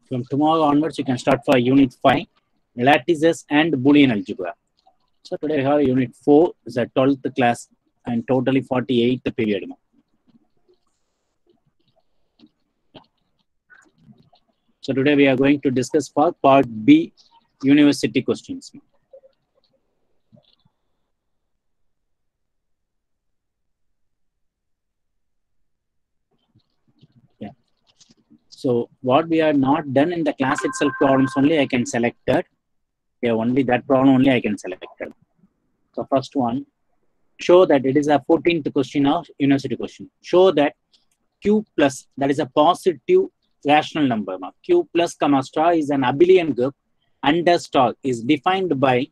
From tomorrow onwards, you can start for Unit 5, lattices and Boolean algebra. So today we have Unit 4, is a 12th class and totally 48th period. So today we are going to discuss for part B, university questions. Yeah. So what we are not done in the class itself problems only I can select that. Yeah, only that problem only I can select it. So first one, show that it is a 14th question of university question. Show that Q plus, that is a positive rational number. Q plus comma star is an abelian group under star is defined by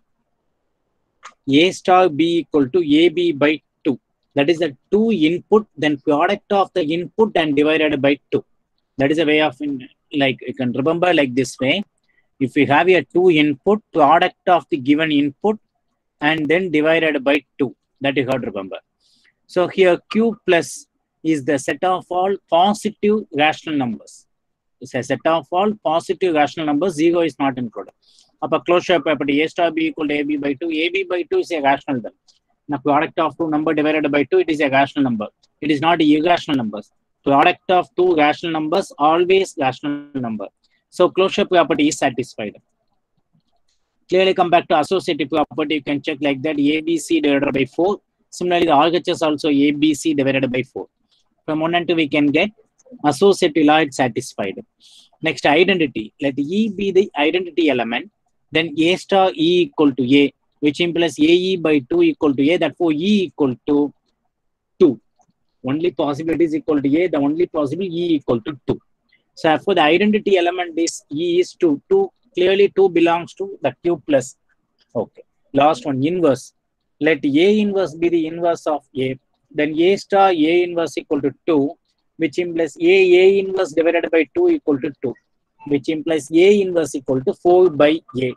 A star B equal to AB by 2. That is a 2 input, then product of the input and divided by 2. That is a way of, like you can remember like this way. If we have a 2 input, product of the given input and then divided by 2. That you have to remember. So here Q plus is the set of all positive rational numbers. It's a set of all positive rational numbers. 0 is not included. Upper closure property A star B equal to AB by 2. AB by 2 is a rational number. Now product of two number divided by 2, it is a rational number. It is not irrational numbers. Product of two rational numbers always rational number. So closure property is satisfied. Clearly come back to associative property. You can check like that ABC divided by 4. Similarly, the RHS also ABC divided by 4. From 1 and 2, we can get associative law satisfied. Next, identity. Let E be the identity element. Then A star E equal to A, which implies AE by 2 equal to A. Therefore, E equal to 2. Only possibility is equal to A. The only possible E equal to 2. So, therefore, the identity element is E is 2. 2 clearly 2 belongs to the Q plus. Okay. Last one, inverse. Let A inverse be the inverse of A. Then A star A inverse equal to 2, which implies A inverse divided by 2 equal to 2, which implies A inverse equal to 4 by A.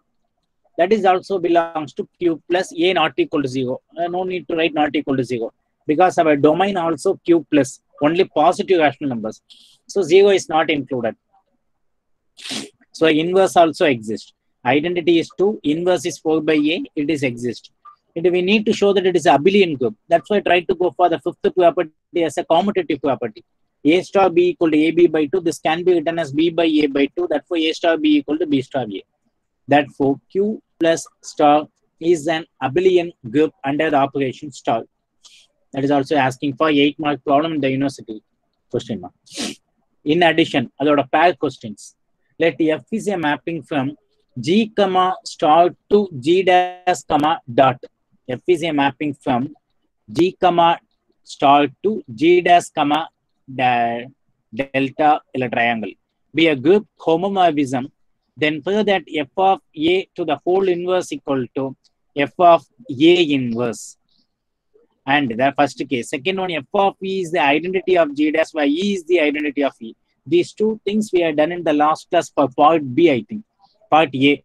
That is also belongs to Q plus A not equal to 0. No need to write not equal to 0 because our domain also Q plus, only positive rational numbers. So 0 is not included. So inverse also exists. Identity is 2, inverse is 4 by A, it is exist. And we need to show that it is a abelian group. That's why I tried to go for the fifth property as a commutative property. A star B equal to AB by 2. This can be written as B by A by 2. Therefore, A star B equal to B star A. Therefore, Q plus star is an abelian group under the operation star. That is also asking for 8-mark problem in the university question mark. In addition, a lot of pair questions. Let F is a mapping from G comma star to G dash comma dot. F is a mapping from G comma star to G dash comma delta in a triangle. Be a group homomorphism. Then further that F of A to the whole inverse equal to F of A inverse. And the first case. Second one, F of E is the identity of G dash by E is the identity of E. These two things we have done in the last class for part B, I think. Part A.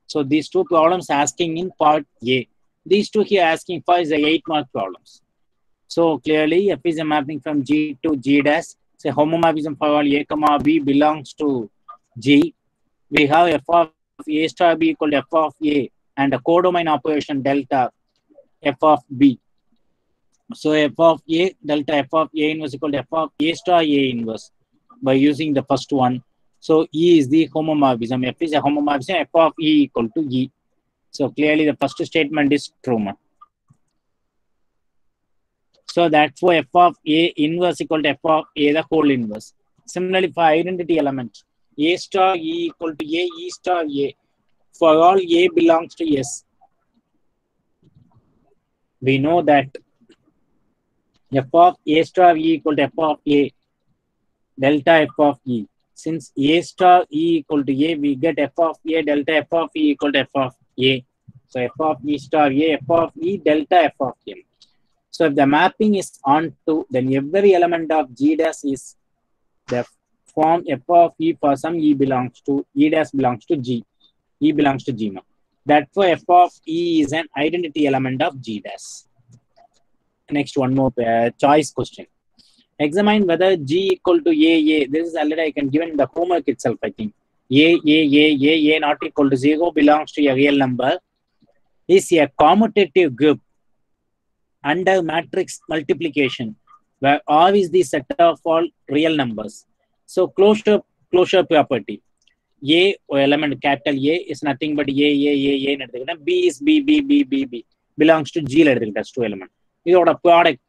So these two problems asking in part A. These two here asking for is the 8-mark problems. So clearly F is a mapping from G to G dash. Say homomorphism for all A comma B belongs to G. We have F of A star B equal to F of A and a codomain operation delta F of B. So F of A delta F of A inverse equal to F of A star A inverse by using the first one. So E is the homomorphism. F is a homomorphism. F of E equal to E. So clearly the first statement is true. So that's why F of A inverse equal to F of A the whole inverse. Similarly for identity element, A star E equal to A E star A. For all A belongs to S. We know that F of A star E equal to F of A delta F of E. Since A star E equal to A, we get F of A delta F of E equal to F of A. So F of E star A, F of E delta F of A. So if the mapping is onto, then every element of G dash is the form F of E for some E belongs to, E dash belongs to G. E belongs to G. Therefore, F of E is an identity element of G dash. Next, one more choice question. Examine whether G equal to A. This is already I can given in the homework itself, I think. A not equal to 0 belongs to a real number is a commutative group under matrix multiplication, where R is the set of all real numbers. So closure property. A element capital A is nothing but A. B is B belongs to G. That's two element. This is product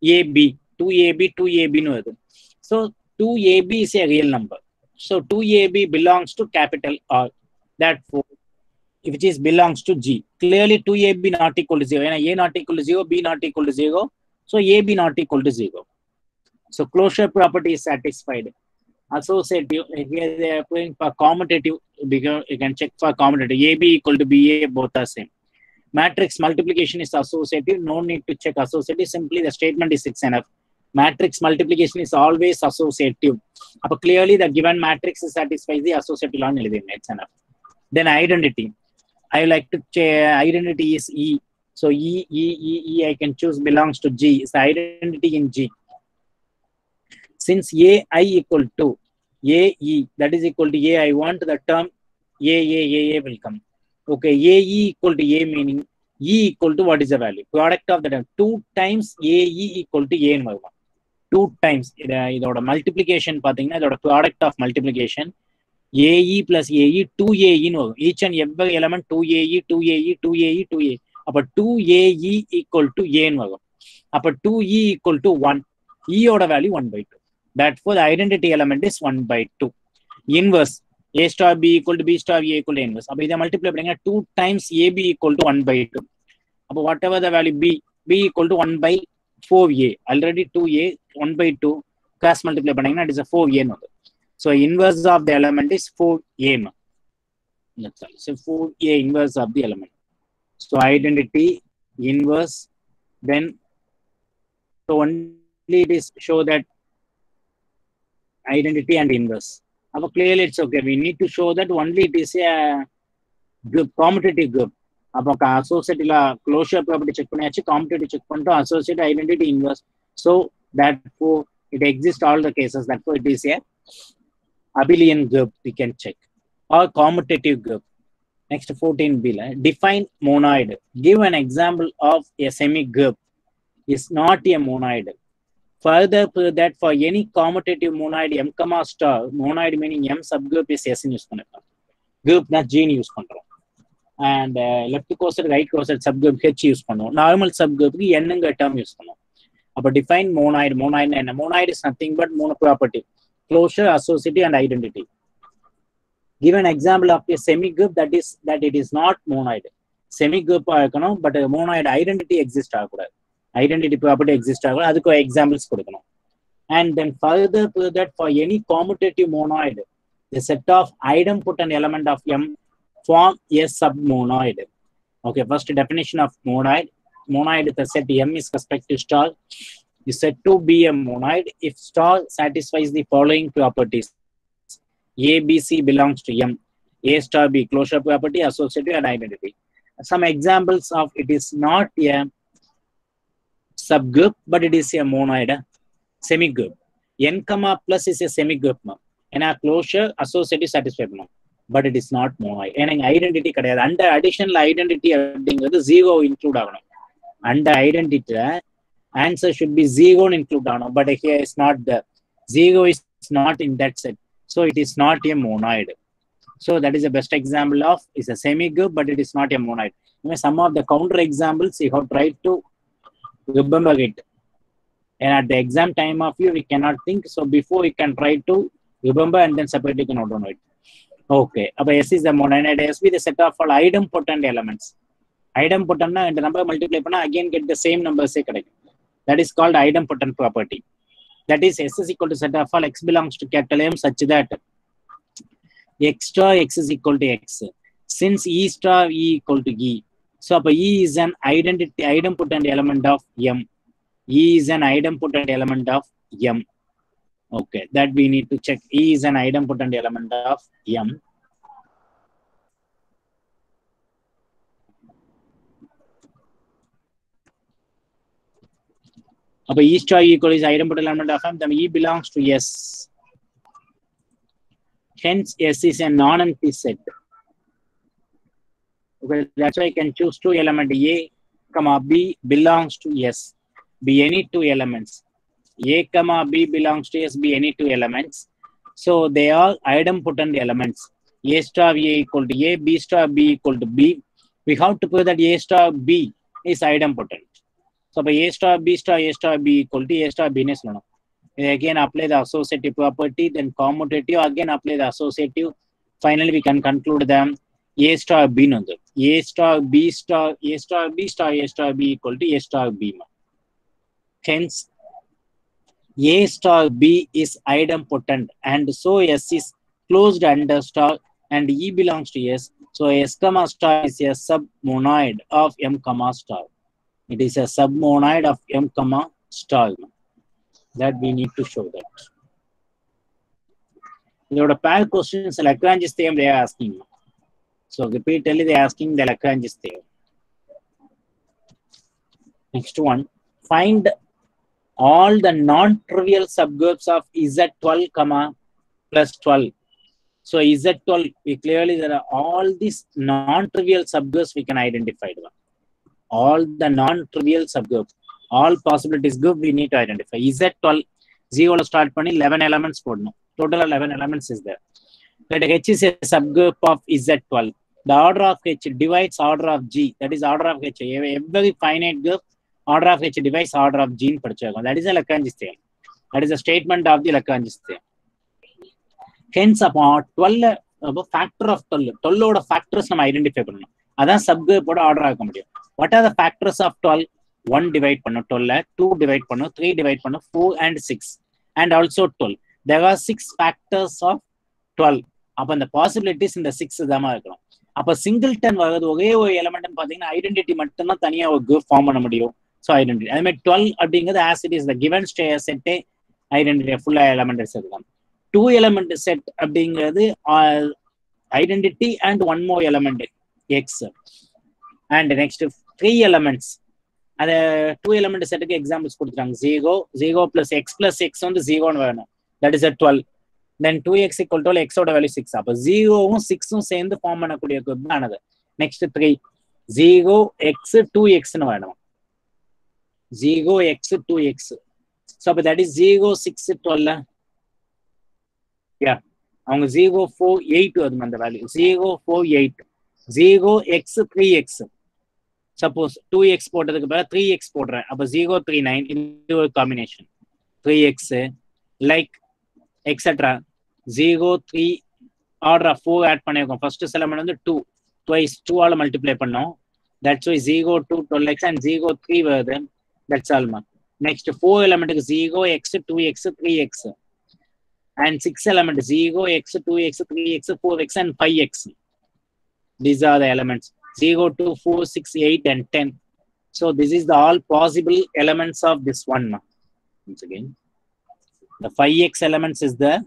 AB, 2AB. So 2AB is a real number. So 2AB belongs to capital R. Therefore, which is belongs to G. Clearly 2AB not equal to 0. A not equal to 0, B not equal to 0. So AB not equal to 0. So closure property is satisfied. Associative, here they are playing for commutative, because you can check for commutative. AB equal to BA, both are same. Matrix multiplication is associative, no need to check associative, simply the statement is enough. Matrix multiplication is always associative. But clearly the given matrix satisfies the associative law, it's enough. Then identity. I like to identity is E. So E I can choose belongs to G. It's the identity in G. Since AI equal to AE, that is equal to A, I want the term A will come. Okay, AE equal to A meaning E equal to what is the value? Product of the term. 2 times AE equal to A. 2 times. Multiplication, product of multiplication. AE plus AE, 2AE. Each and every element 2AE, 2AE, 2AE, 2AE. But 2AE equal to A. But 2E equal to 1. E order value 1 by 2. Therefore, the identity element is 1 by 2. Inverse. A star B equal to B star A equal to inverse. If multiply 2 times AB equal to 1 by 2. Whatever the value B equal to 1 by 4A. Already 2A, 1 by 2. Cross multiply, it is a 4A. So, inverse of the element is 4A. That's all. So, 4A inverse of the element. So, identity, inverse, then, so only it is show that identity and inverse. Clearly it's okay. We need to show that only it is a group, commutative group. Associative closure property check commutative check associative identity inverse. So therefore it exists all the cases. Therefore it is a abelian group we can check, or commutative group. Next 14b. Define monoid. Give an example of a semi group is not a monoid. Further, that for any commutative monoid M comma star, monoid meaning M subgroup is S in use pannirukkom. Group na G use pandrom. And left costed, right costed subgroup H use pannuvom. Normal subgroup ku N enga term use pannuvom. Appo define monoid. Monoid is nothing but monoproperty, closure, associative, and identity. Give an example of a semi group that it is not monoid. Semi group but monoid identity exists. Identity property exists. That's examples. And then further that for any commutative monoid, the set of idempotent element of M form a submonoid. Okay, first definition of monoid. Monoid, the set M is respect to star, is said to be a monoid if star satisfies the following properties. A, B, C belongs to M. A star B, closure property, associative, and identity. Some examples of it is not a subgroup, but it is a monoid, semigroup. N comma plus is a semigroup. And a closure, associative, satisfied. But it is not monoid. And identity under additional identity, 0 include. Under identity, answer should be 0 include. But here is not the 0 is not in that set. So it is not a monoid. So that is the best example of is a semigroup, but it is not a monoid. Some of the counter examples you have tried to remember it. And at the exam time of you, we cannot think. So before you can try to remember and then separately can auto know it. Okay. S is the monoid. S be the set of all idempotent elements. Idempotent and the number multiply again get the same number. That is called idempotent property. That is S is equal to set of all X belongs to capital M such that X star X is equal to X. Since E star E equal to E. So E is an idempotent element of M. E is an idempotent element of M. Okay, that we need to check. E is an idempotent element of M. அப்ப E star equal is idempotent element of M, then E belongs to S. Hence, S is a non-empty set. Okay, that's why I can choose two elements A, comma B belongs to S. Be any two elements. A, comma B belongs to S. Be any two elements. So they are idempotent elements. A star A equal to A, B star B equal to B. We have to prove that A star B is idempotent. So by A star B equal to A star B. Again apply the associative property, then commutative, again apply the associative. Finally, we can conclude them A star B. A star B star A star B star A star B equal to A star B. Hence, A star B is idempotent, and so S is closed under star, and E belongs to S. So S comma star is a submonoid of M comma star. It is a submonoid of M comma star. That we need to show that. There are pair questions, Lagrange's theorem they are asking. So repeatedly they are asking the Lagrange's theorem. Next one, find all the non-trivial subgroups of Z12, comma plus 12. So Z12, we clearly there are all these non-trivial subgroups we can identify. All the non-trivial subgroups, all possibilities group we need to identify. Z12, 0 start பண்ணி 11 elements போடணும். Total 11 elements is there. Let H is a subgroup of Z12. The order of H divides order of G. That is order of H. Every finite group, order of H divides order of G. That is a Lagrange's theorem. That is a statement of the Lagrange's theorem. Hence, upon 12, factor of 12, 12 factors நம்ம identify பண்ணணும். அதான் subgroup ஓட order ஆக முடியும். What are the factors of 12? 1 divide பண்ணணும் 12, 2 divide பண்ணணும், 3 divide பண்ணணும், 4 and 6. And also 12. There are 6 factors of 12. அப்ப அந்த possibilities இந்த 6 தான் இருக்கணும். அப்ப singleton வருது ஒரே ஒரு எலிமெண்ட் பாத்தீங்கன்னா ஐடென்டிட்டி மட்டும் தான் தனியா ஒரு group ஃபார்ம் பண்ண முடியும். ஸோ ஐடென்டிட்டி அதே மாதிரி 12 அப்படிங்கிறது as it is the given செட்டே ஐடென்டிட்டி ஃபுல்லா எலிமெண்ட் எடுத்துக்கலாம். 2 element set அப்படிங்கிறது identity and 1 more element X. And next 3 elements. அது 2 element செட்டுக்கு எக்ஸாம்பிள்ஸ் கொடுத்துட்டாங்க. 0 plus X வந்து 0 வேணும். That is a 12. Then 2x equal to x ஓட வேல்யூ 6. அப்ப 0வும் 6ம் சேர்ந்து ஃபார்ம் பண்ணக்கூடிய குரூப் தான் ஆனது. நெக்ஸ்ட் 3 0x 2x னு வேணும். 0x 2x. So அப்ப that is 0 6 12. Yeah. அவங்க 0 4 8 வரும் அந்த value. 0 4 8. 0x 3x. Suppose 2x போட்டதுக்கு பதிலா 3x போடுறேன். அப்ப 0 3 9 இது ஒரு combination. 3x like etc. 0 3 order of 4 add பண்ணிருக்கோம். ஃபர்ஸ்ட் எலிமெண்ட் வந்து 2 twice 2 ஆல மல்டிப்ளை பண்ணோம். That's why 0 2 12x and 0 3 வருது. That's all ma. Next 4 எலிமெண்ட்க்கு 0x 2x 3x and 6 element 0x 2x 3x 4x and 5x. These are the elements 0 2 4 6 8 and 10. So this is the all possible elements of this one ma. Once again the 5x elements is there.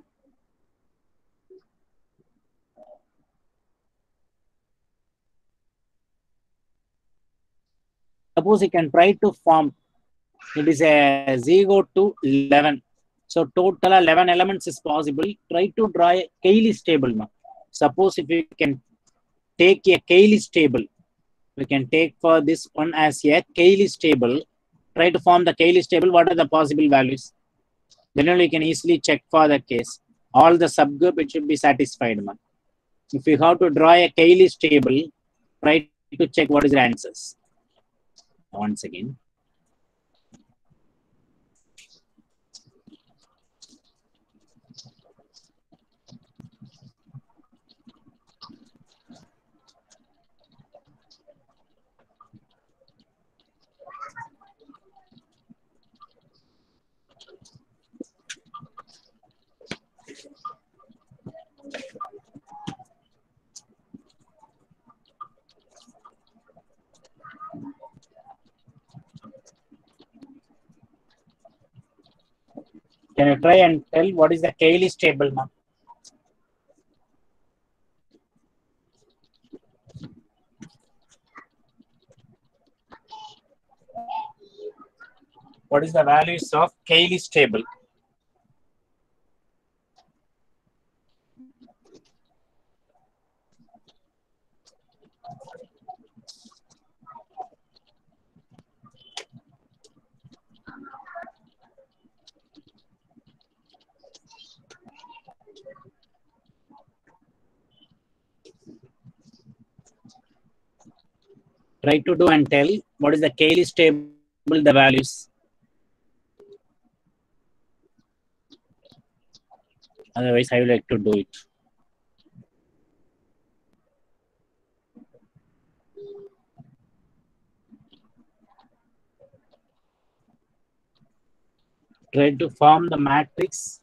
Suppose you can try to form, it is a 0 to 11. So total 11 elements is possible. Try to draw a Cayley's table. Suppose if you can take a Cayley's table, we can take for this one as a Cayley's table. Try to form the Cayley's table. What are the possible values? Then we can easily check for the case. All the subgroup it should be satisfied. If you have to draw a Cayley's table, try to check what is the answers. Once again. Can you try and tell what is the Cayley's table now? What is the values of Cayley's table? Try to do and tell what is the Cayley's table, the values. Otherwise, I would like to do it. Try to form the matrix.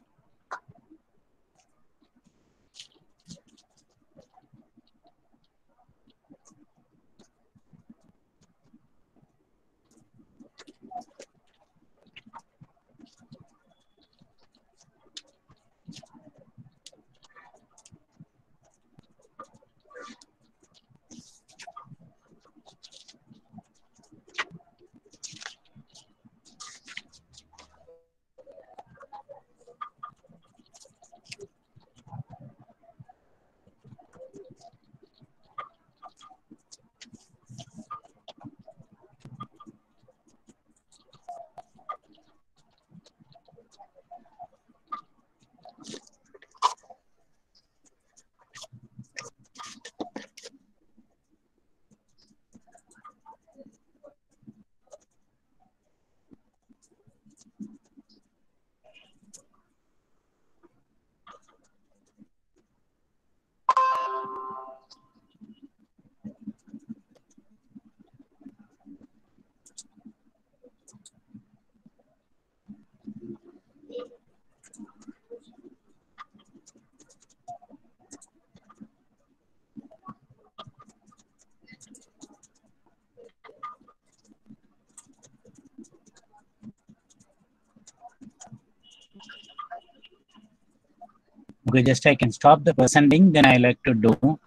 Okay, just I can stop the presenting, then I like to do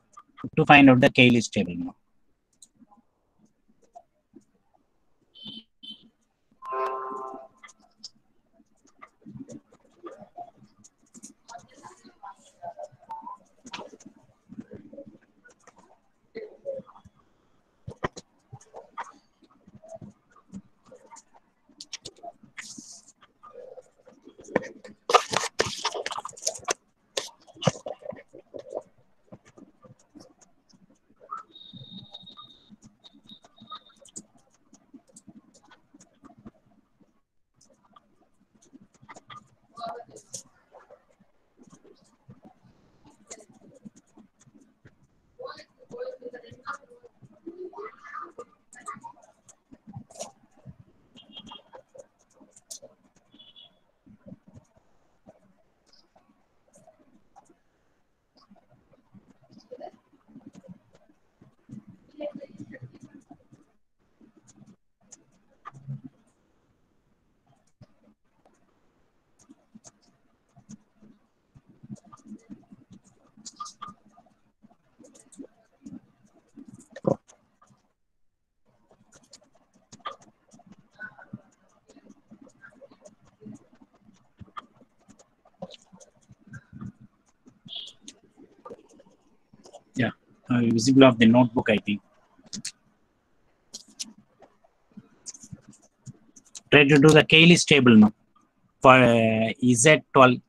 to find out the Cayley's table now. Yeah, visible of the notebook, I think. Try to do the Cayley's table now for Z12.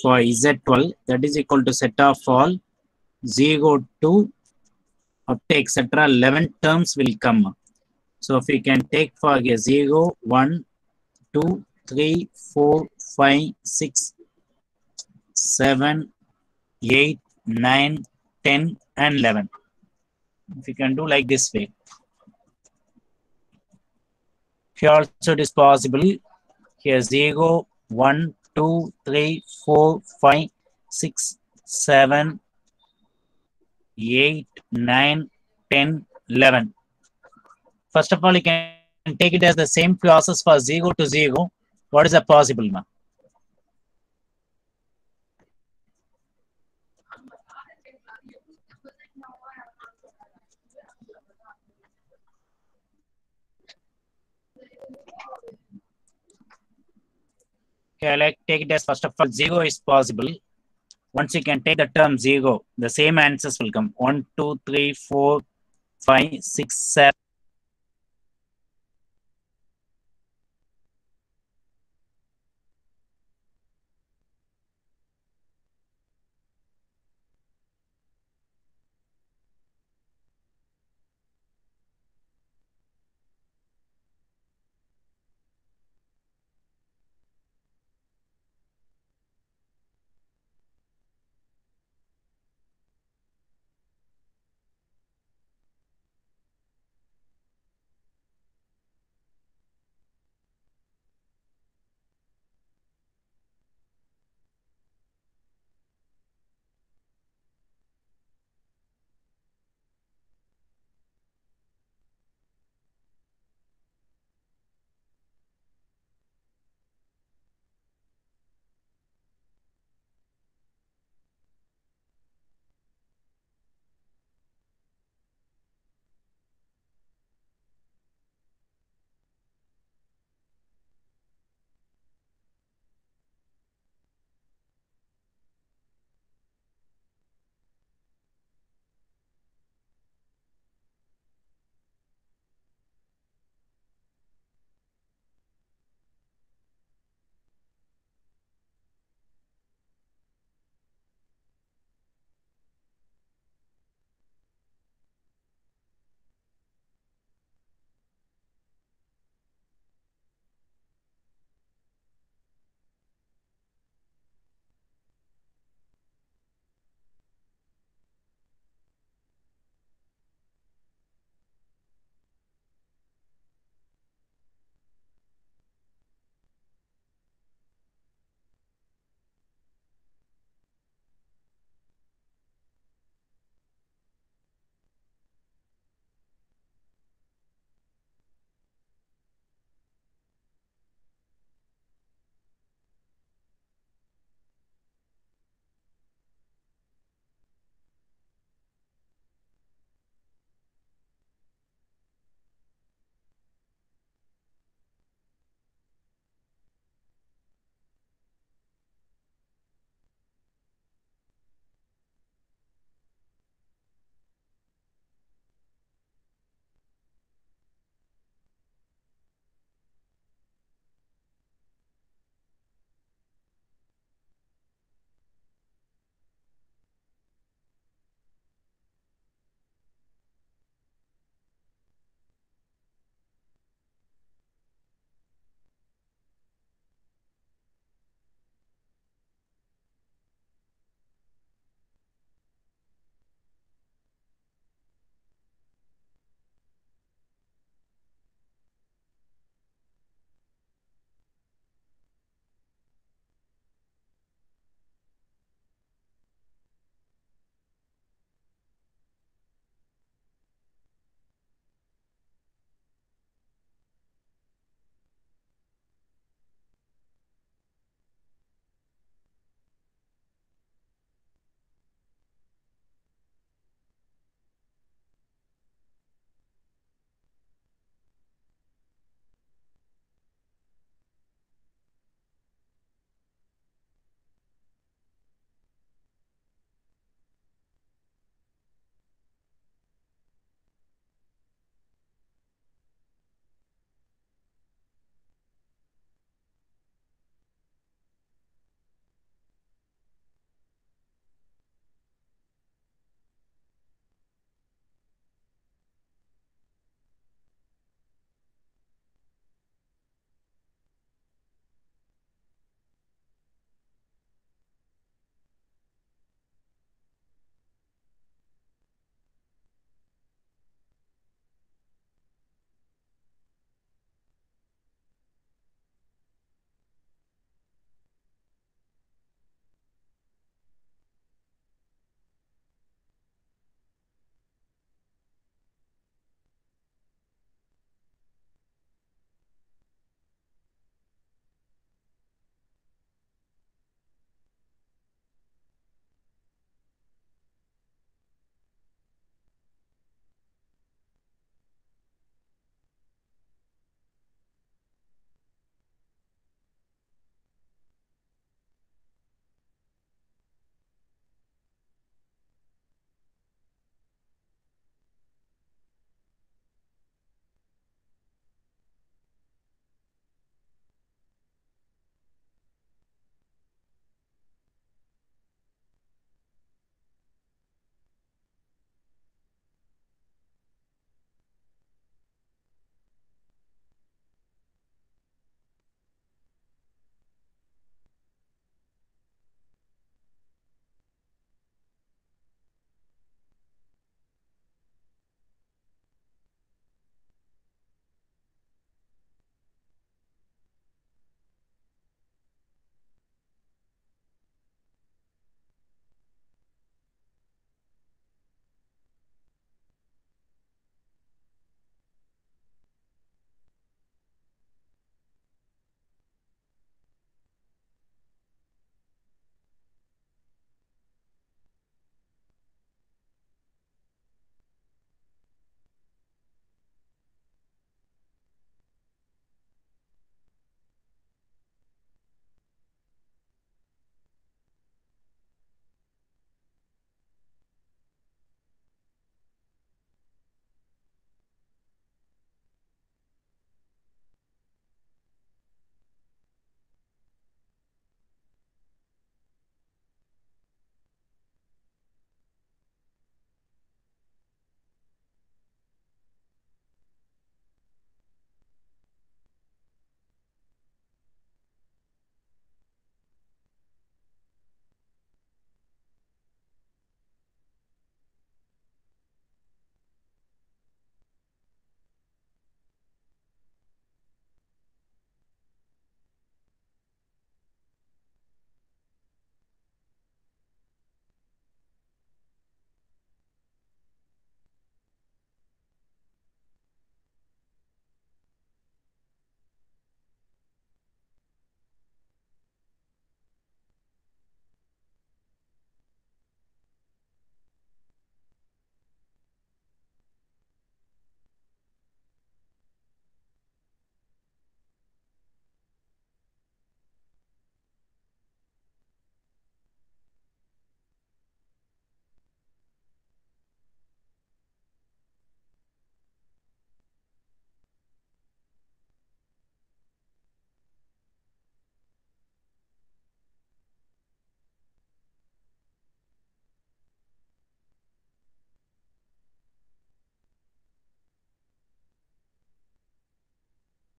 For Z12, that is equal to set of all 0 to up to etc. 11 terms will come. So if we can take for a 0, 1, 2, 3, 4, 5, 6, 7, 8, 9, 10, and 11. If you can do like this way. Here also it is possible. Here 0, 1, 2, 3, 4, 5, 6, 7, 8, 9, 10, 11. First of all, you can take it as the same process for 0 to 0. What is the possible, ma? Okay, like take it as first of all, 0 is possible. Once you can take the term 0, the same answers will come. 1, 2, 3, 4, 5, 6, 7,